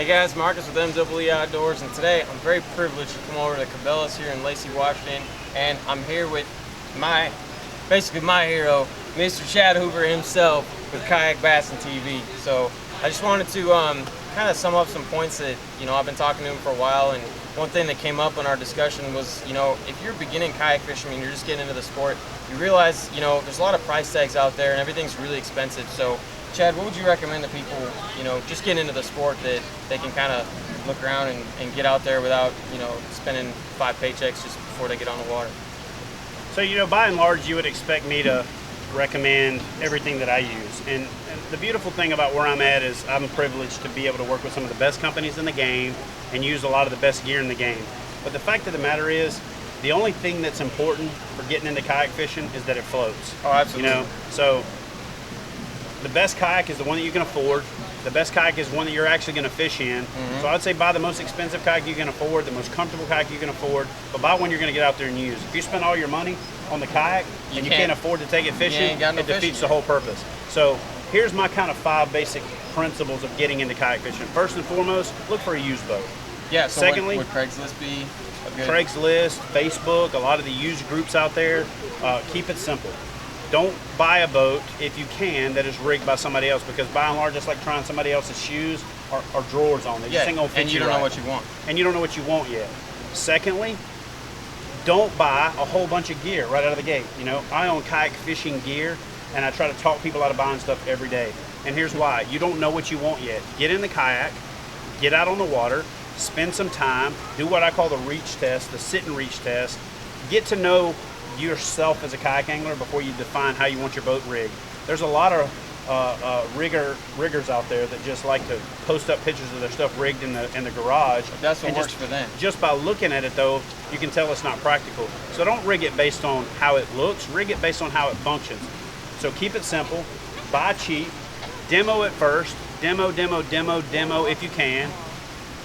Hey guys, Marcus with MWE Outdoors, and today I'm very privileged to come over to Cabela's here in Lacey, Washington, and I'm here with basically my hero, Mr. Chad Hoover himself with Kayak Bass and TV. So I just wanted to kind of sum up some points that, I've been talking to him for a while, and one thing that came up in our discussion was, if you're beginning kayak fishing and you're just getting into the sport, you realize, there's a lot of price tags out there and everything's really expensive. So Chad, what would you recommend to people, just getting into the sport that they can kind of look around and get out there without, spending 5 paychecks just before they get on the water? So, by and large, you would expect me to recommend everything that I use. And the beautiful thing about where I'm at is I'm privileged to be able to work with some of the best companies in the game and use a lot of the best gear in the game. But the fact of the matter is, the only thing that's important for getting into kayak fishing is that it floats. Oh, absolutely. So the best kayak is the one that you can afford. The best kayak is one that you're actually going to fish in. So I'd say buy the most expensive kayak you can afford, the most comfortable kayak you can afford, but buy one you're going to get out there and use. If you spend all your money on the kayak and you can't afford to take it fishing, it defeats the whole purpose. So here's my kind of 5 basic principles of getting into kayak fishing. First and foremost, look for a used boat. Yeah, so secondly, would Craigslist be a good... Craigslist, Facebook, a lot of the used groups out there, keep it simple. Don't buy a boat, if you can, that is rigged by somebody else, because by and large, it's like trying somebody else's shoes or drawers on. They just ain't gonna fit you right. And you don't know what you want. And you don't know what you want yet. Secondly, don't buy a whole bunch of gear right out of the gate. I own kayak fishing gear, and I try to talk people out of buying stuff every day. And here's why. You don't know what you want yet. Get in the kayak, get out on the water, spend some time, do what I call the reach test, the sit and reach test. Get to know yourself as a kayak angler before you define how you want your boat rigged. There's a lot of riggers out there that just like to post up pictures of their stuff rigged in the garage. That's what works for them. Just by looking at it though, you can tell it's not practical. So don't rig it based on how it looks, rig it based on how it functions. So keep it simple, buy cheap, demo it first, demo if you can.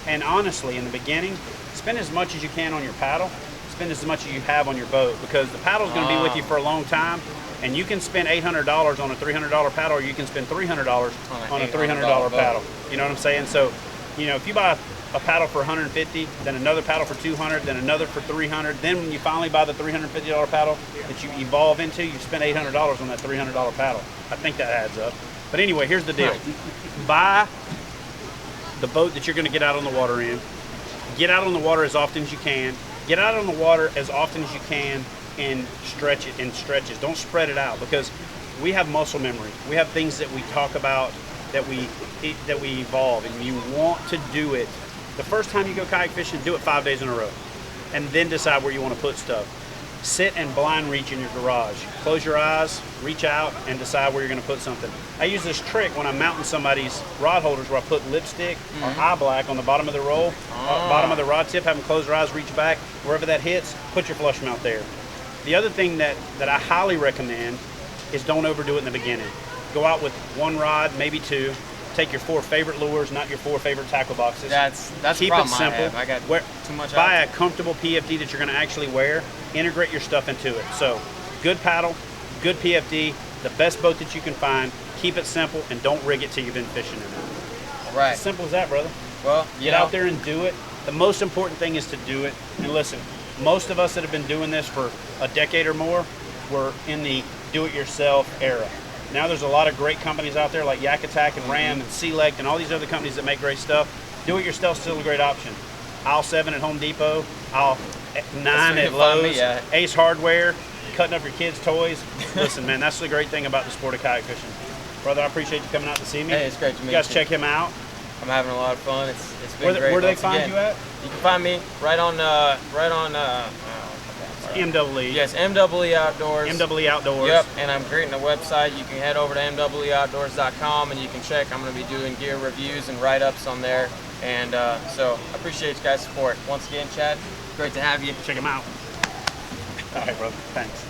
And honestly, in the beginning, spend as much as you can on your paddle, spend as much as you have on your boat, because the paddle is going to be with you for a long time, and you can spend $800 on a $300 paddle, or you can spend $300 on a $300 paddle. You know what I'm saying? So, if you buy a paddle for $150, then another paddle for $200, then another for $300, then when you finally buy the $350 paddle that you evolve into, you spend $800 on that $300 paddle. I think that adds up. But anyway, here's the deal. Buy the boat that you're going to get out on the water in. Get out on the water as often as you can. Get out on the water as often as you can and stretch it in stretches. Don't spread it out, because we have muscle memory. We have things that we talk about that we evolve, and you want to do it. The first time you go kayak fishing, do it 5 days in a row, and then decide where you want to put stuff. Sit and blind reach in your garage. Close your eyes, reach out, and decide where you're going to put something. I use this trick when I'm mounting somebody's rod holders, where I put lipstick or eye black on the bottom of the roll, bottom of the rod tip, have them close their eyes, reach back. Wherever that hits, put your flush mount there. The other thing that I highly recommend is don't overdo it in the beginning. Go out with 1 rod, maybe 2. Take your 4 favorite lures, not your 4 favorite tackle boxes. That's Keep the it simple. I got too much. Buy a comfortable PFD that you're going to actually wear. Integrate your stuff into it. So, good paddle, good PFD, the best boat that you can find. Keep it simple, and don't rig it till you've been fishing in it. Right. As simple as that, brother. Well, get out there and do it. The most important thing is to do it. And listen, most of us that have been doing this for a decade or more, we're in the do-it-yourself era. Now there's a lot of great companies out there like Yak Attack and Ram and Select and all these other companies that make great stuff. Do-it-yourself is still a great option. Aisle 7 at Home Depot, aisle 9 at Lowe's, Ace Hardware, cutting up your kids' toys. Listen, man, that's the great thing about the sport of kayak fishing. Brother, I appreciate you coming out to see me. Hey, it's great to meet you. You guys check him out. I'm having a lot of fun. It's been great. Where do they find you at? You can find me right on MWE. Yes, MWE Outdoors. MWE Outdoors. Yep, and I'm creating a website. You can head over to mweoutdoors.com and you can check. I'm going to be doing gear reviews and write-ups on there. And so I appreciate you guys' support. Once again, Chad, great to have you. Check him out. All right, brother. Thanks.